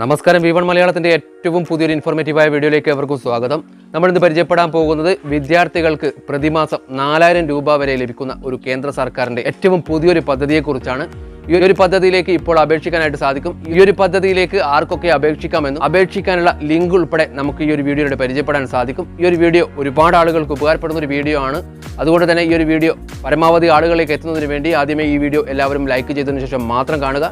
നമസ്കാരം. V1 മലയാളത്തിന്റെ ഏറ്റവും പുതിയൊരു ഇൻഫോർമേറ്റീവായ വീഡിയോയിലേക്ക് ഏവർക്കും സ്വാഗതം. നമ്മൾ ഇന്ന് പരിചയപ്പെടാൻ പോകുന്നത് വിദ്യാർത്ഥികൾക്ക് പ്രതിമാസം 4000 രൂപ വരെ ലഭിക്കുന്ന ഒരു കേന്ദ്ര സർക്കാരിന്റെ ഏറ്റവും പുതിയൊരു പദ്ധതിയെക്കുറിച്ചാണ്. ഈ ഒരു പദ്ധതിയിലേക്ക് ഇപ്പോൾ അപേക്ഷിക്കാനായിട്ട് സാധിക്കും. ഈ ഒരു പദ്ധതിയിലേക്ക് ആർക്കൊക്കെ അപേക്ഷിക്കാമെന്നും അപേക്ഷിക്കാനുള്ള ലിങ്ക് ഉൾപ്പെടെ നമുക്ക് ഈ ഒരു വീഡിയോയിലൂടെ പരിചയപ്പെടാൻ സാധിക്കും. ഈ ഒരു വീഡിയോ ഒരുപാട് ആളുകൾക്ക് ഉപകാരപ്പെടുന്ന ഒരു വീഡിയോ ആണ്. അതുകൊണ്ട് തന്നെ ഈ ഒരു വീഡിയോ പരമാവധി ആളുകളിലേക്ക് എത്തുന്നതിന് വേണ്ടി ആദ്യമേ ഈ വീഡിയോ എല്ലാവരും ലൈക്ക് ചെയ്തതിനു ശേഷം മാത്രം കാണുക.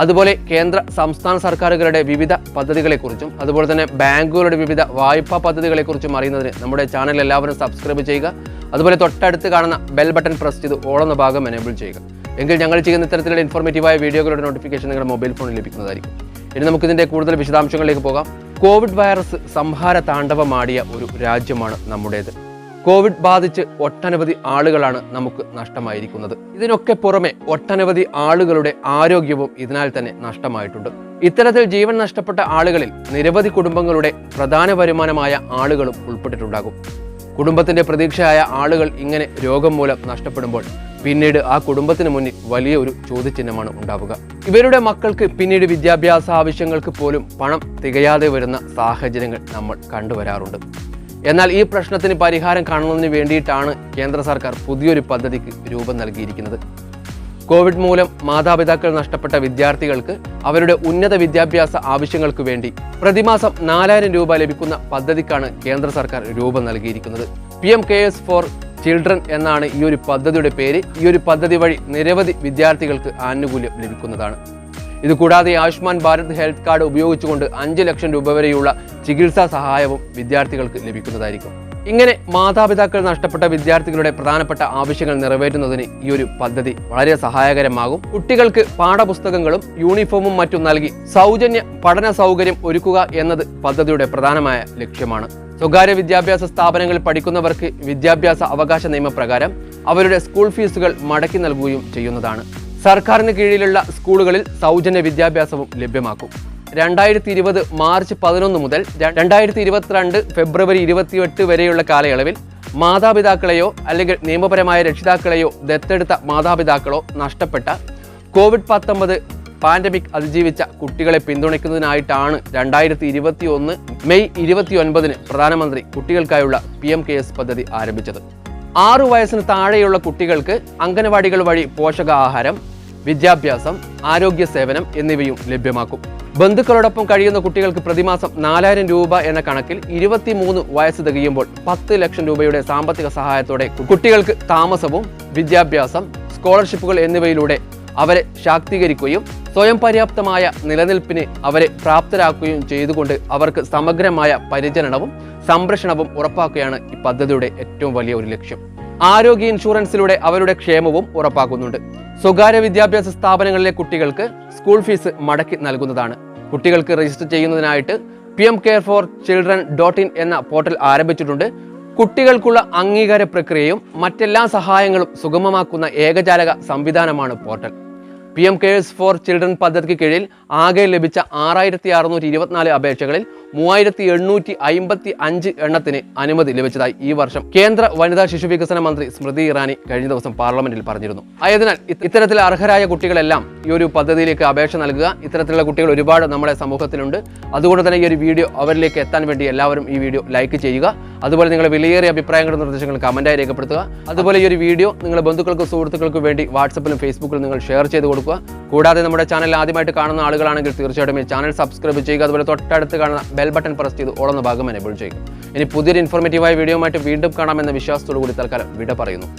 അതുപോലെ കേന്ദ്ര സംസ്ഥാന സർക്കാരുകളുടെ വിവിധ പദ്ധതികളെക്കുറിച്ചും അതുപോലെ തന്നെ ബാങ്കുകളുടെ വിവിധ വായ്പാ പദ്ധതികളെക്കുറിച്ചും അറിയുന്നതിന് നമ്മുടെ ചാനൽ എല്ലാവരും സബ്സ്ക്രൈബ് ചെയ്യുക. അതുപോലെ തൊട്ടടുത്ത് കാണുന്ന ബെൽ ബട്ടൺ പ്രസ് ചെയ്ത് ഓൾ എന്ന ഭാഗം എനേബിൾ ചെയ്യുക. എങ്കിൽ ഞങ്ങൾ ചെയ്യുന്ന ഇത്തരത്തിലുള്ള ഇൻഫോർമേറ്റീവായ വീഡിയോകളുടെ നോട്ടിഫിക്കേഷൻ നിങ്ങളുടെ മൊബൈൽ ഫോണിൽ ലഭിക്കുന്നതായിരിക്കും. ഇനി നമുക്കിതിൻ്റെ കൂടുതൽ വിശദാംശങ്ങളിലേക്ക് പോകാം. കോവിഡ് വൈറസ് സംഹാര താണ്ഡവമാടിയ ഒരു രാജ്യമാണ് നമ്മുടേത്. കോവിഡ് ബാധിച്ച് ഒട്ടനവധി ആളുകളാണ് നമുക്ക് നഷ്ടമായിരിക്കുന്നത്. ഇതിനൊക്കെ പുറമെ ഒട്ടനവധി ആളുകളുടെ ആരോഗ്യവും ഇതിനാൽ തന്നെ നഷ്ടമായിട്ടുണ്ട്. ഇത്തരത്തിൽ ജീവൻ നഷ്ടപ്പെട്ട ആളുകളിൽ നിരവധി കുടുംബങ്ങളുടെ പ്രധാന വരുമാനമായ ആളുകളും ഉൾപ്പെട്ടിട്ടുണ്ടാകും. കുടുംബത്തിന്റെ പ്രതീക്ഷയായ ആളുകൾ ഇങ്ങനെ രോഗം മൂലം നഷ്ടപ്പെടുമ്പോൾ പിന്നീട് ആ കുടുംബത്തിന് മുന്നിൽ വലിയ ഒരു ചോദ്യചിഹ്നമാണ് ഉണ്ടാവുക. ഇവരുടെ മക്കൾക്ക് പിന്നീട് വിദ്യാഭ്യാസ ആവശ്യങ്ങൾക്ക് പോലും പണം തികയാതെ വരുന്ന സാഹചര്യങ്ങൾ നമ്മൾ കണ്ടുവരാറുണ്ട്. എന്നാൽ ഈ പ്രശ്നത്തിന് പരിഹാരം കാണുന്നതിന് വേണ്ടിയിട്ടാണ് കേന്ദ്ര സർക്കാർ പുതിയൊരു പദ്ധതിക്ക് രൂപം നൽകിയിരിക്കുന്നത്. കോവിഡ് മൂലം മാതാപിതാക്കൾ നഷ്ടപ്പെട്ട വിദ്യാർത്ഥികൾക്ക് അവരുടെ ഉന്നത വിദ്യാഭ്യാസ ആവശ്യങ്ങൾക്ക് വേണ്ടി പ്രതിമാസം 4000 രൂപ ലഭിക്കുന്ന പദ്ധതിക്കാണ് കേന്ദ്ര സർക്കാർ രൂപം നൽകിയിരിക്കുന്നത്. PM Cares for Children എന്നാണ് ഈ ഒരു പദ്ധതിയുടെ പേര്. ഈ ഒരു പദ്ധതി വഴി നിരവധി വിദ്യാർത്ഥികൾക്ക് ആനുകൂല്യം ലഭിക്കുന്നതാണ്. ഇതുകൂടാതെ ആയുഷ്മാൻ ഭാരത് ഹെൽത്ത് കാർഡ് ഉപയോഗിച്ചുകൊണ്ട് 5 ലക്ഷം രൂപ വരെയുള്ള ചികിത്സാ സഹായവും വിദ്യാർത്ഥികൾക്ക് ലഭിക്കുന്നതായിരിക്കും. ഇങ്ങനെ മാതാപിതാക്കൾ നഷ്ടപ്പെട്ട വിദ്യാർത്ഥികളുടെ പ്രധാനപ്പെട്ട ആവശ്യങ്ങൾ നിറവേറ്റുന്നതിന് ഈ ഒരു പദ്ധതി വളരെ സഹായകരമാകും. കുട്ടികൾക്ക് പാഠപുസ്തകങ്ങളും യൂണിഫോമും മറ്റും നൽകി സൗജന്യ പഠന സൗകര്യം ഒരുക്കുക എന്നത് പദ്ധതിയുടെ പ്രധാനമായ ലക്ഷ്യമാണ്. സ്വകാര്യ വിദ്യാഭ്യാസ സ്ഥാപനങ്ങളിൽ പഠിക്കുന്നവർക്ക് വിദ്യാഭ്യാസ അവകാശ നിയമപ്രകാരം അവരുടെ സ്കൂൾ ഫീസുകൾ മടക്കി നൽകുകയും ചെയ്യുന്നതാണ്. സർക്കാരിന് കീഴിലുള്ള സ്കൂളുകളിൽ സൗജന്യ വിദ്യാഭ്യാസവും ലഭ്യമാക്കും. 2020 മാർച്ച് 11 മുതൽ 2022 ഫെബ്രുവരി 28 വരെയുള്ള കാലയളവിൽ മാതാപിതാക്കളെയോ അല്ലെങ്കിൽ നിയമപരമായ രക്ഷിതാക്കളെയോ ദത്തെടുത്ത മാതാപിതാക്കളോ നഷ്ടപ്പെട്ട COVID-19 പാൻഡമിക് അതിജീവിച്ച കുട്ടികളെ പിന്തുണയ്ക്കുന്നതിനായിട്ടാണ് 2021 മെയ് 29 പ്രധാനമന്ത്രി കുട്ടികൾക്കായുള്ള PM Cares പദ്ധതി ആരംഭിച്ചത്. 6 വയസ്സിന് താഴെയുള്ള കുട്ടികൾക്ക് അംഗനവാടികൾ വഴി പോഷകാഹാരം, വിദ്യാഭ്യാസം, ആരോഗ്യ സേവനം എന്നിവയും ലഭ്യമാക്കും. ബന്ധുക്കളോടൊപ്പം കഴിയുന്ന കുട്ടികൾക്ക് പ്രതിമാസം 4000 രൂപ എന്ന കണക്കിൽ 23 വയസ്സ് തികയുമ്പോൾ 10 ലക്ഷം രൂപയുടെ സാമ്പത്തിക സഹായത്തോടെ കുട്ടികൾക്ക് താമസവും വിദ്യാഭ്യാസം, സ്കോളർഷിപ്പുകൾ എന്നിവയിലൂടെ അവരെ ശാക്തീകരിക്കുകയും സ്വയം പര്യാപ്തമായ നിലനിൽപ്പിന് അവരെ പ്രാപ്തരാക്കുകയും ചെയ്തുകൊണ്ട് അവർക്ക് സമഗ്രമായ പരിചരണവും സംരക്ഷണവും ഉറപ്പാക്കുകയാണ് ഈ പദ്ധതിയുടെ ഏറ്റവും വലിയ ഒരു ലക്ഷ്യം. ആരോഗ്യ ഇൻഷുറൻസിലൂടെ അവരുടെ ക്ഷേമവും ഉറപ്പാക്കുന്നുണ്ട്. സ്വകാര്യ വിദ്യാഭ്യാസ സ്ഥാപനങ്ങളിലെ കുട്ടികൾക്ക് സ്കൂൾ ഫീസ് മടക്കി നൽകുന്നതാണ്. കുട്ടികൾക്ക് രജിസ്റ്റർ ചെയ്യുന്നതിനായിട്ട് PMCare4Children.in എന്ന പോർട്ടൽ ആരംഭിച്ചിട്ടുണ്ട്. കുട്ടികൾക്കുള്ള അംഗീകാര പ്രക്രിയയും മറ്റെല്ലാ സഹായങ്ങളും സുഗമമാക്കുന്ന ഏകജാലക സംവിധാനമാണ് portal. PM Cares for Children പദ്ധതിക്ക് കീഴിൽ ആകെ ലഭിച്ച 6624 അപേക്ഷകളിൽ 3855 എണ്ണത്തിന് അനുമതി ലഭിച്ചതായി ഈ വർഷം കേന്ദ്ര വനിതാ ശിശു വികസന മന്ത്രി സ്മൃതി ഇറാനി കഴിഞ്ഞ ദിവസം പാർലമെന്റിൽ പറഞ്ഞിരുന്നു. ആയതിനാൽ ഇത്തരത്തിൽ അർഹരായ കുട്ടികളെല്ലാം ഈ ഒരു പദ്ധതിയിലേക്ക് അപേക്ഷ നൽകുക. ഇത്തരത്തിലുള്ള കുട്ടികൾ ഒരുപാട് നമ്മുടെ സമൂഹത്തിലുണ്ട്. അതുകൊണ്ട് തന്നെ ഈ ഒരു വീഡിയോ അവരിലേക്ക് എത്താൻ വേണ്ടി എല്ലാവരും ഈ വീഡിയോ ലൈക്ക് ചെയ്യുക. അതുപോലെ നിങ്ങളുടെ വിലയേറിയ അഭിപ്രായങ്ങളും നിർദ്ദേശങ്ങളും കമന്റായി രേഖപ്പെടുത്തുക. അതുപോലെ ഈ ഒരു വീഡിയോ നിങ്ങളുടെ ബന്ധുക്കൾക്കും സുഹൃത്തുക്കൾക്കും വേണ്ടി വാട്സപ്പിലും ഫേസ്ബുക്കിലും നിങ്ങൾ ഷെയർ ചെയ്ത് കൊടുക്കുക. കൂടാതെ നമ്മുടെ ചാനൽ ആദ്യമായിട്ട് കാണുന്ന ആളുകളാണെങ്കിൽ തീർച്ചയായിട്ടും ഈ ചാനൽ സബ്സ്ക്രൈബ് ചെയ്യുക. അതുപോലെ തൊട്ടടുത്ത് കാണുന്ന ബെൽ ബട്ടൺ പ്രസ് ചെയ്ത് ഓൾ എന്ന ഭാഗം എനേബിൾ ചെയ്യുക. ഇനി പുതിയൊരു ഇൻഫോർമേറ്റീവായ വീഡിയോയുമായിട്ട് വീണ്ടും കാണാമെന്ന വിശ്വാസത്തോടു കൂടി തൽക്കാലം വിട പറയുന്നു.